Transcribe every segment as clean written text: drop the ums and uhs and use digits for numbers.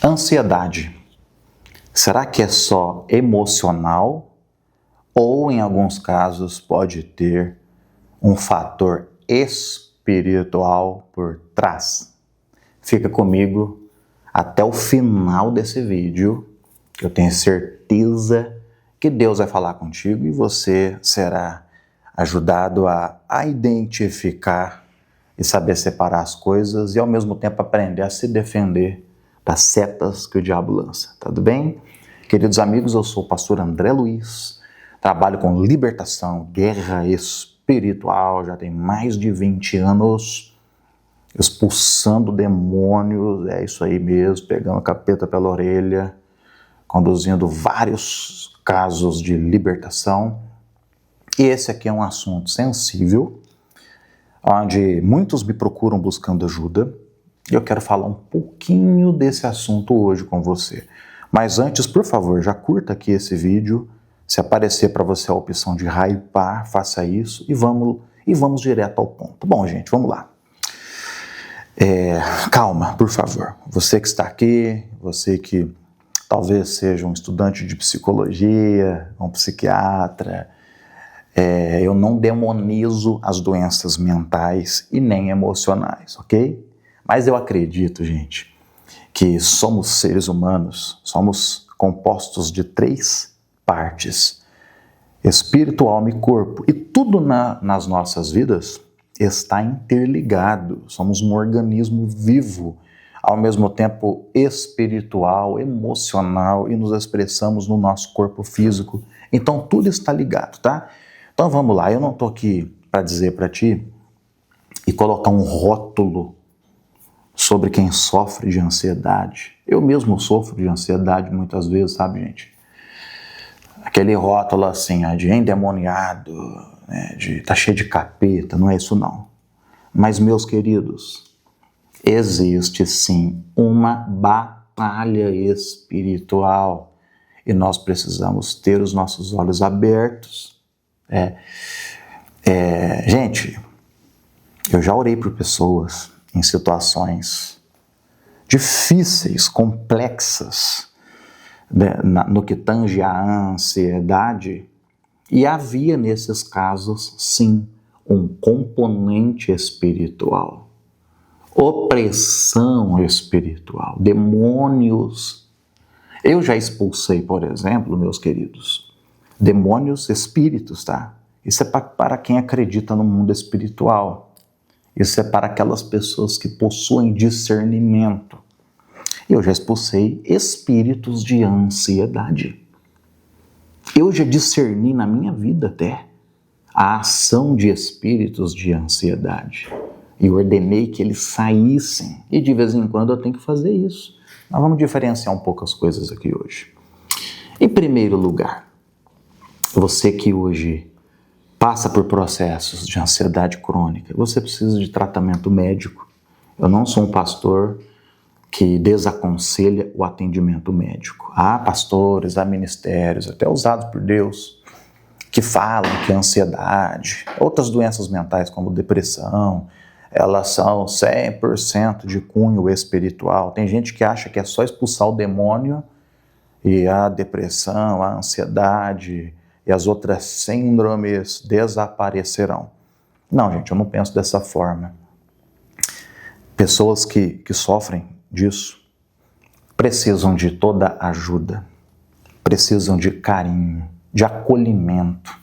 Ansiedade. Será que é só emocional ou, em alguns casos, pode ter um fator espiritual por trás? Fica comigo até o final desse vídeo, que eu tenho certeza que Deus vai falar contigo e você será ajudado a identificar e saber separar as coisas e, ao mesmo tempo, aprender a se defender das setas que o diabo lança. Tudo bem? Queridos amigos, eu sou o pastor André Luiz, trabalho com libertação, guerra espiritual, já tem mais de 20 anos, expulsando demônios, é isso aí mesmo, pegando o capeta pela orelha, conduzindo vários casos de libertação. E esse aqui é um assunto sensível, onde muitos me procuram buscando ajuda, e eu quero falar um pouquinho desse assunto hoje com você. Mas antes, por favor, já curta aqui esse vídeo. Se aparecer para você a opção de hypar, faça isso e vamos direto ao ponto. Bom, gente, vamos lá. Calma, por favor. Você que está aqui, você que talvez seja um estudante de psicologia, um psiquiatra, eu não demonizo as doenças mentais e nem emocionais, ok? Mas eu acredito, gente, que somos seres humanos, somos compostos de 3 partes, espírito, alma e corpo. E tudo nas nossas vidas está interligado. Somos um organismo vivo, ao mesmo tempo espiritual, emocional, e nos expressamos no nosso corpo físico. Então tudo está ligado, tá? Então vamos lá, eu não estou aqui para dizer para ti e colocar um rótulo sobre quem sofre de ansiedade. Eu mesmo sofro de ansiedade muitas vezes, sabe, gente? Aquele rótulo assim, de endemoniado, né, tá cheio de capeta, não é isso não. Mas, meus queridos, existe sim uma batalha espiritual e nós precisamos ter os nossos olhos abertos. Gente, eu já orei por pessoas em situações difíceis, complexas, né, no que tange à ansiedade, e havia nesses casos, sim, um componente espiritual, opressão espiritual, demônios. Eu já expulsei, por exemplo, meus queridos, demônios espíritos, tá? Isso é para quem acredita no mundo espiritual. Isso é para aquelas pessoas que possuem discernimento. Eu já expulsei espíritos de ansiedade. Eu já discerni na minha vida até a ação de espíritos de ansiedade. E ordenei que eles saíssem. E de vez em quando eu tenho que fazer isso. Nós vamos diferenciar um pouco as coisas aqui hoje. Em primeiro lugar, você que hoje passa por processos de ansiedade crônica, você precisa de tratamento médico. Eu não sou um pastor que desaconselha o atendimento médico. Há pastores, há ministérios, até usados por Deus, que falam que a ansiedade, outras doenças mentais como depressão, elas são 100% de cunho espiritual. Tem gente que acha que é só expulsar o demônio e a depressão, a ansiedade e as outras síndromes desaparecerão. Não, gente, eu não penso dessa forma. Pessoas que sofrem disso precisam de toda ajuda, precisam de carinho, de acolhimento.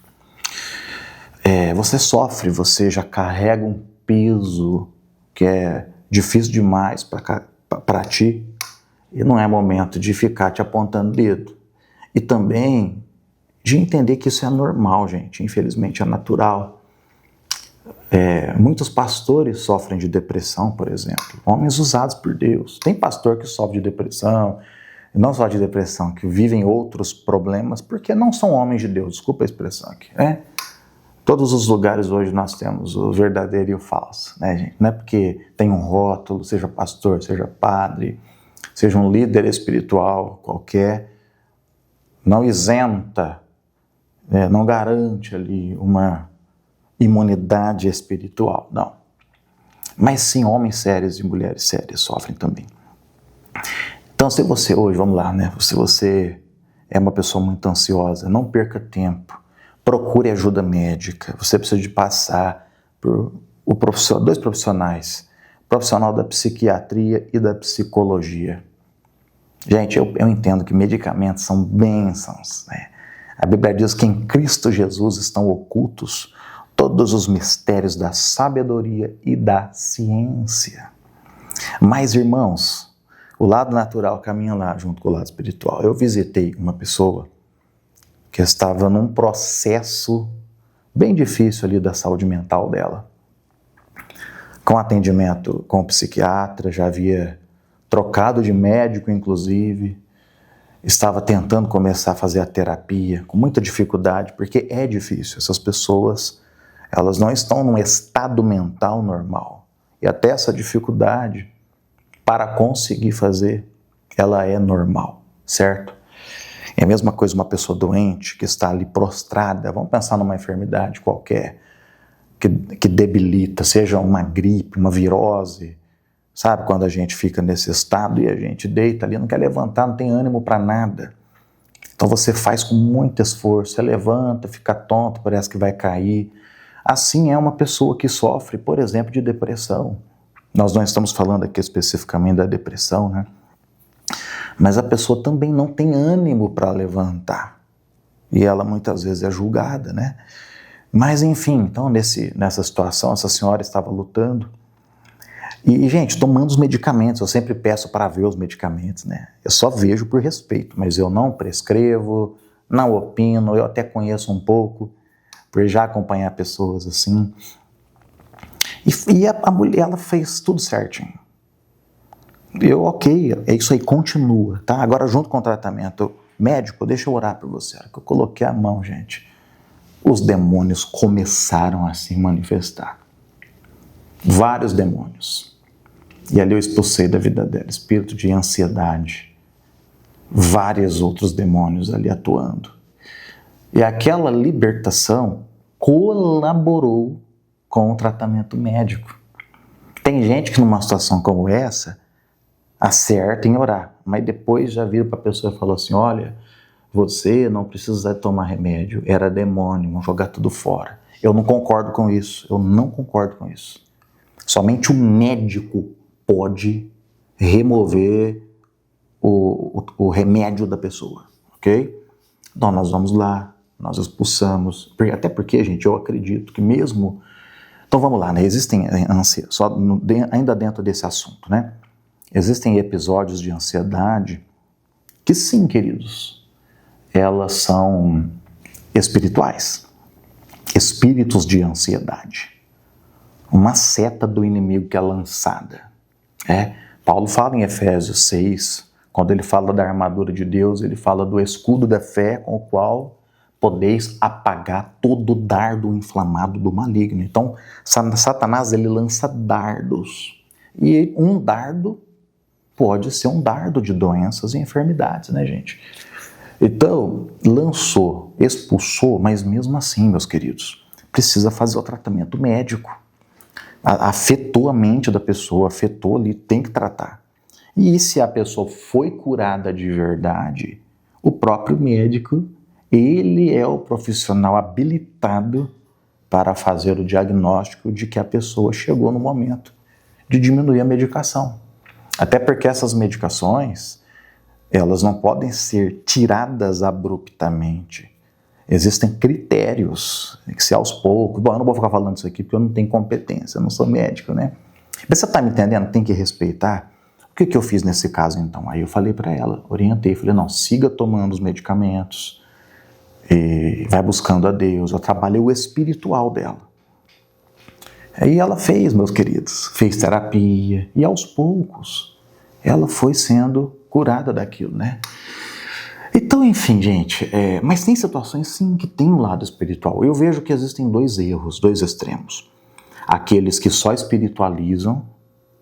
Você sofre, você já carrega um peso que é difícil demais para ti, e não é momento de ficar te apontando dedo. E também de entender que isso é normal, gente, infelizmente é natural. Muitos pastores sofrem de depressão, por exemplo, homens usados por Deus. Tem pastor que sofre de depressão, e não só de depressão, que vivem outros problemas, porque não são homens de Deus, desculpa a expressão aqui, né? Todos os lugares hoje nós temos o verdadeiro e o falso, né, gente? Não é porque tem um rótulo, seja pastor, seja padre, seja um líder espiritual qualquer, não isenta, não garante ali uma imunidade espiritual, não. Mas sim, homens sérios e mulheres sérias sofrem também. Então, se você hoje, vamos lá, né? Se você é uma pessoa muito ansiosa, não perca tempo, procure ajuda médica. Você precisa de passar por dois profissionais, profissional da psiquiatria e da psicologia. Gente, eu entendo que medicamentos são bênçãos, né? A Bíblia diz que em Cristo Jesus estão ocultos todos os mistérios da sabedoria e da ciência. Mas, irmãos, o lado natural caminha lá junto com o lado espiritual. Eu visitei uma pessoa que estava num processo bem difícil ali da saúde mental dela. Com atendimento com o psiquiatra, já havia trocado de médico, inclusive, estava tentando começar a fazer a terapia, com muita dificuldade, porque é difícil. Essas pessoas, elas não estão num estado mental normal. E até essa dificuldade, para conseguir fazer, ela é normal, certo? É a mesma coisa uma pessoa doente que está ali prostrada, vamos pensar numa enfermidade qualquer, que debilita, seja uma gripe, uma virose, sabe? Quando a gente fica nesse estado e a gente deita ali, não quer levantar, não tem ânimo para nada. Então você faz com muito esforço, você levanta, fica tonto, parece que vai cair. Assim é uma pessoa que sofre, por exemplo, de depressão. Nós não estamos falando aqui especificamente da depressão, né? Mas a pessoa também não tem ânimo para levantar. E ela muitas vezes é julgada, né? Mas enfim, então nessa situação, essa senhora estava lutando. E, gente, tomando os medicamentos, eu sempre peço para ver os medicamentos, né? Eu só vejo por respeito, mas eu não prescrevo, não opino, eu até conheço um pouco, por já acompanhar pessoas assim. E a mulher, ela fez tudo certinho. Eu, ok, é isso aí, continua, tá? Agora, junto com o tratamento médico, deixa eu orar por você. Que eu coloquei a mão, gente, os demônios começaram a se manifestar. Vários demônios. E ali eu expulsei da vida dela, espírito de ansiedade, vários outros demônios ali atuando. E aquela libertação colaborou com o tratamento médico. Tem gente que numa situação como essa, acerta em orar, mas depois já vira para a pessoa e falou assim, olha, você não precisa tomar remédio, era demônio, vamos jogar tudo fora. Eu não concordo com isso, eu não concordo com isso. Somente o médico pode remover o remédio da pessoa, ok? Então nós vamos lá, nós expulsamos, até porque, gente, eu acredito que mesmo... Então vamos lá, né? Existem, ainda dentro desse assunto, né? Existem episódios de ansiedade que sim, queridos, elas são espirituais, espíritos de ansiedade. Uma seta do inimigo que é lançada. Paulo fala em Efésios 6, quando ele fala da armadura de Deus, ele fala do escudo da fé com o qual podeis apagar todo dardo inflamado do maligno. Então, Satanás, ele lança dardos. E um dardo pode ser um dardo de doenças e enfermidades, né, gente? Então, lançou, expulsou, mas mesmo assim, meus queridos, precisa fazer o tratamento médico. Afetou a mente da pessoa, afetou ali, tem que tratar. E se a pessoa foi curada de verdade, o próprio médico, ele é o profissional habilitado para fazer o diagnóstico de que a pessoa chegou no momento de diminuir a medicação. Até porque essas medicações, elas não podem ser tiradas abruptamente. Existem critérios, que se aos poucos... Bom, eu não vou ficar falando isso aqui porque eu não tenho competência, eu não sou médico, né? Mas você está me entendendo? Tem que respeitar. O que eu fiz nesse caso, então? Aí eu falei para ela, orientei, falei, não, siga tomando os medicamentos, e vai buscando a Deus. Eu trabalhei o espiritual dela. Aí ela fez, meus queridos, fez terapia, e aos poucos ela foi sendo curada daquilo, né? Então, enfim, gente, mas tem situações sim que tem um lado espiritual. Eu vejo que existem dois erros, dois extremos. Aqueles que só espiritualizam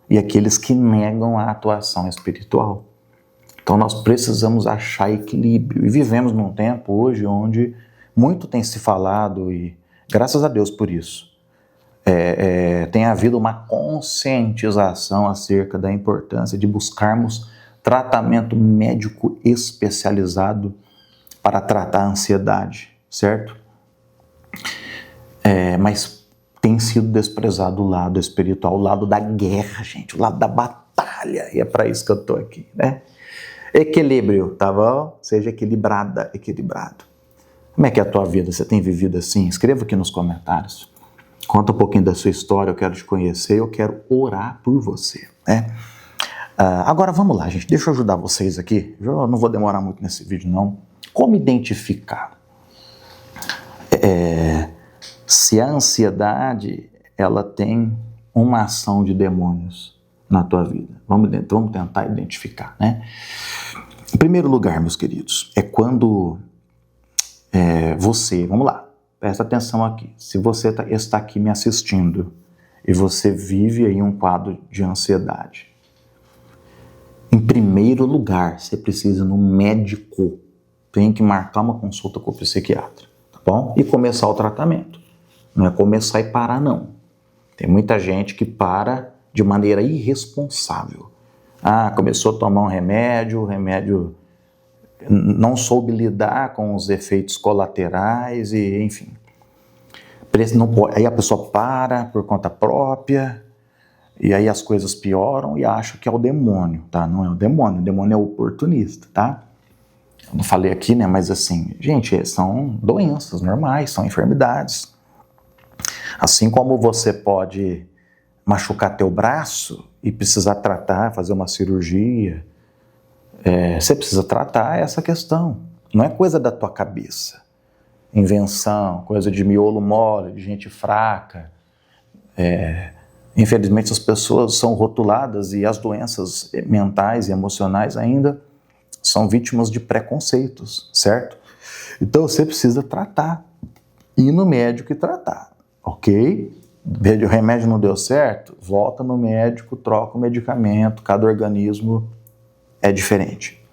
e aqueles que negam a atuação espiritual. Então nós precisamos achar equilíbrio. E vivemos num tempo hoje onde muito tem se falado, e graças a Deus por isso, tem havido uma conscientização acerca da importância de buscarmos tratamento médico especializado para tratar a ansiedade, certo? Mas tem sido desprezado o lado espiritual, o lado da guerra, gente, o lado da batalha, e é para isso que eu estou aqui, né? Equilíbrio, tá bom? Seja equilibrada, equilibrado. Como é que é a tua vida? Você tem vivido assim? Escreva aqui nos comentários. Conta um pouquinho da sua história, eu quero te conhecer, eu quero orar por você, né? Agora vamos lá, gente, deixa eu ajudar vocês aqui, eu não vou demorar muito nesse vídeo não. Como identificar se a ansiedade ela tem uma ação de demônios na tua vida? Vamos tentar identificar, né? Em primeiro lugar, meus queridos, é quando você, vamos lá, presta atenção aqui, se você está aqui me assistindo e você vive aí um quadro de ansiedade, em primeiro lugar, você precisa ir no médico, tem que marcar uma consulta com o psiquiatra, tá bom? E começar o tratamento. Não é começar e parar, não. Tem muita gente que para de maneira irresponsável. Começou a tomar um remédio, o remédio não soube lidar com os efeitos colaterais e, enfim. Aí a pessoa para por conta própria, e aí as coisas pioram e acha que é o demônio, tá? Não é o demônio é oportunista, tá? Eu não falei aqui, né? Mas assim, gente, são doenças normais, são enfermidades. Assim como você pode machucar teu braço e precisar tratar, fazer uma cirurgia, você precisa tratar essa questão. Não é coisa da tua cabeça. Invenção, coisa de miolo mole, de gente fraca. Infelizmente as pessoas são rotuladas e as doenças mentais e emocionais ainda são vítimas de preconceitos, certo? Então você precisa tratar, ir no médico e tratar, ok? O remédio não deu certo, volta no médico, troca o medicamento, cada organismo é diferente.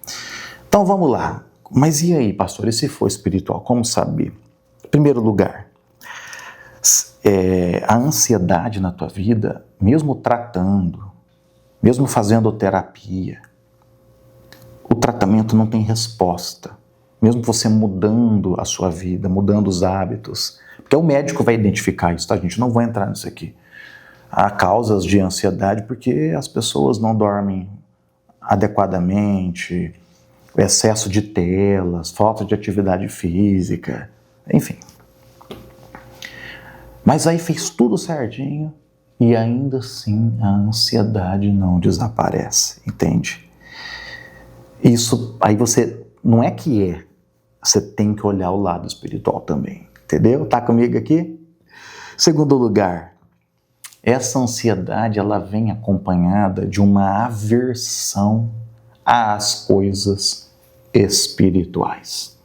Então vamos lá, mas e aí, pastor, e se for espiritual, como saber? Em primeiro lugar, a ansiedade na tua vida, mesmo tratando, mesmo fazendo terapia, o tratamento não tem resposta. Mesmo você mudando a sua vida, mudando os hábitos, porque o médico vai identificar isso, tá, gente? Não vou entrar nisso aqui. Há causas de ansiedade porque as pessoas não dormem adequadamente, excesso de telas, falta de atividade física, enfim. Mas aí fez tudo certinho e ainda assim a ansiedade não desaparece, entende? Isso aí você, não é que você tem que olhar o lado espiritual também, entendeu? Tá comigo aqui? Segundo lugar, essa ansiedade ela vem acompanhada de uma aversão às coisas espirituais.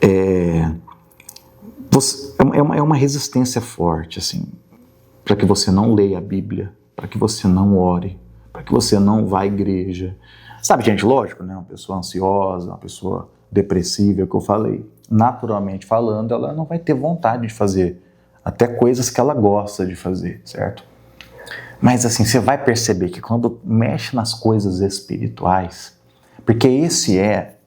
É uma resistência forte, assim, para que você não leia a Bíblia, para que você não ore, para que você não vá à igreja. Sabe, gente, lógico, né? Uma pessoa ansiosa, uma pessoa depressiva, é o que eu falei. Naturalmente falando, ela não vai ter vontade de fazer até coisas que ela gosta de fazer, certo? Mas assim, você vai perceber que quando mexe nas coisas espirituais, porque esse é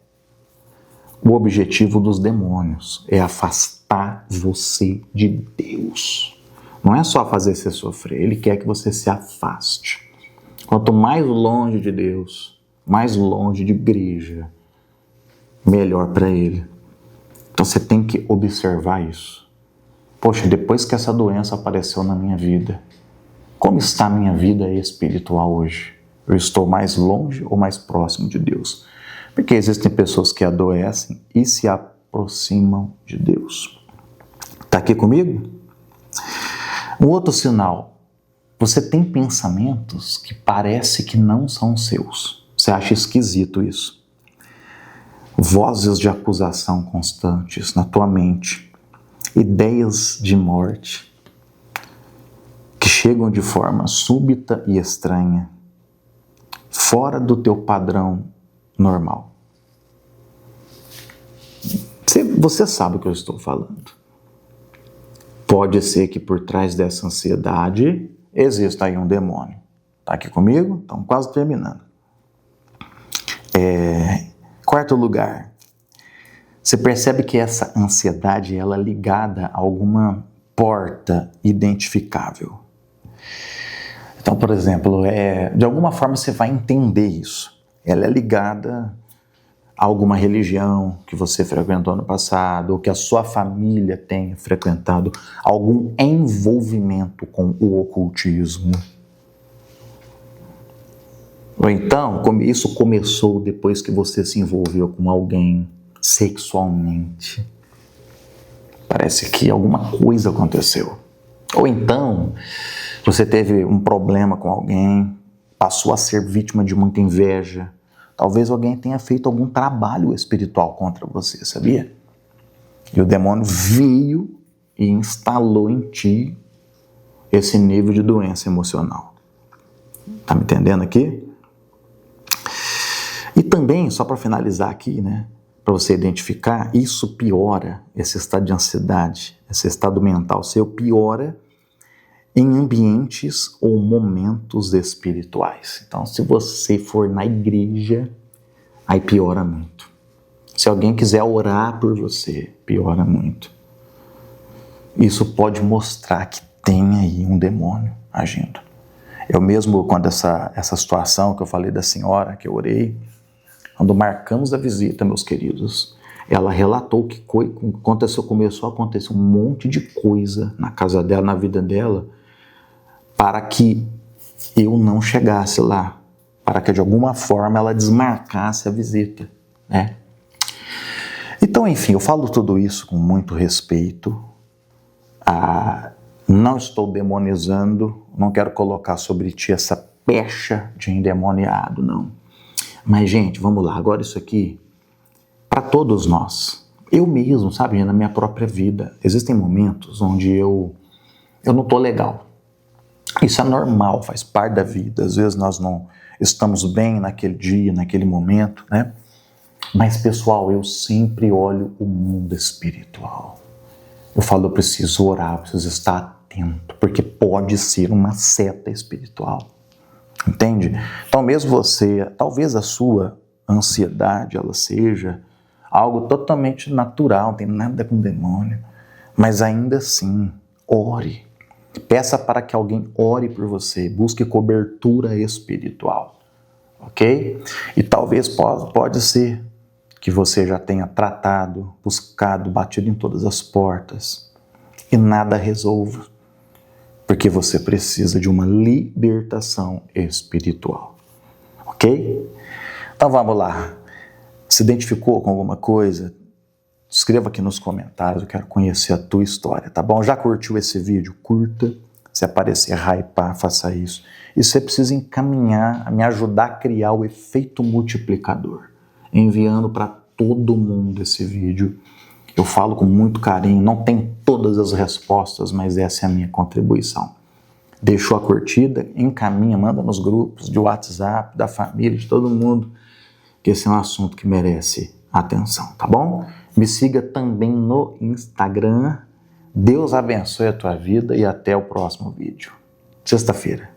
o objetivo dos demônios, é afastar você de Deus. Não é só fazer você sofrer, ele quer que você se afaste. Quanto mais longe de Deus, mais longe de igreja, melhor para ele. Então você tem que observar isso. Poxa, depois que essa doença apareceu na minha vida, como está a minha vida espiritual hoje? Eu estou mais longe ou mais próximo de Deus? Porque existem pessoas que adoecem e se aproximam de Deus. Está aqui comigo? Um outro sinal. Você tem pensamentos que parece que não são seus. Você acha esquisito isso. Vozes de acusação constantes na tua mente. Ideias de morte que chegam de forma súbita e estranha, fora do teu padrão normal. Você sabe o que eu estou falando. Pode ser que por trás dessa ansiedade exista aí um demônio. Tá aqui comigo? Estamos quase terminando. Quarto lugar, você percebe que essa ansiedade ela é ligada a alguma porta identificável. Então, por exemplo, de alguma forma você vai entender isso. Ela é ligada a alguma religião que você frequentou no passado, ou que a sua família tenha frequentado, algum envolvimento com o ocultismo. Ou então, isso começou depois que você se envolveu com alguém sexualmente. Parece que alguma coisa aconteceu. Ou então, você teve um problema com alguém, passou a ser vítima de muita inveja. Talvez alguém tenha feito algum trabalho espiritual contra você, sabia? E o demônio veio e instalou em ti esse nível de doença emocional. Tá me entendendo aqui? E também, só para finalizar aqui, né? Para você identificar, isso piora, esse estado de ansiedade, esse estado mental seu piora em ambientes ou momentos espirituais. Então, se você for na igreja, aí piora muito. Se alguém quiser orar por você, piora muito. Isso pode mostrar que tem aí um demônio agindo. Eu mesmo, quando essa situação que eu falei da senhora, que eu orei, quando marcamos a visita, meus queridos, ela relatou que começou a acontecer um monte de coisa na casa dela, na vida dela, para que eu não chegasse lá, para que de alguma forma ela desmarcasse a visita, né? Então, enfim, eu falo tudo isso com muito respeito. Não estou demonizando, não quero colocar sobre ti essa pecha de endemoniado, não. Mas, gente, vamos lá, agora isso aqui, para todos nós, eu mesmo, sabe, na minha própria vida, existem momentos onde eu não estou legal. Isso é normal, faz parte da vida. Às vezes nós não estamos bem naquele dia, naquele momento, né? Mas, pessoal, eu sempre olho o mundo espiritual. Eu falo, eu preciso orar, eu preciso estar atento, porque pode ser uma seta espiritual. Entende? Então, mesmo você, talvez a sua ansiedade, ela seja algo totalmente natural, não tem nada com demônio, mas ainda assim, ore. Peça para que alguém ore por você, busque cobertura espiritual, ok? E talvez pode ser que você já tenha tratado, buscado, batido em todas as portas e nada resolva, porque você precisa de uma libertação espiritual, ok? Então vamos lá. Se identificou com alguma coisa? Escreva aqui nos comentários, eu quero conhecer a tua história, tá bom? Já curtiu esse vídeo? Curta. Se aparecer hypar, faça isso. E você precisa encaminhar, me ajudar a criar o efeito multiplicador, enviando para todo mundo esse vídeo. Eu falo com muito carinho, não tem todas as respostas, mas essa é a minha contribuição. Deixou a curtida, encaminha, manda nos grupos de WhatsApp, da família, de todo mundo, que esse é um assunto que merece atenção, tá bom? Me siga também no Instagram. Deus abençoe a tua vida e até o próximo vídeo. Sexta-feira.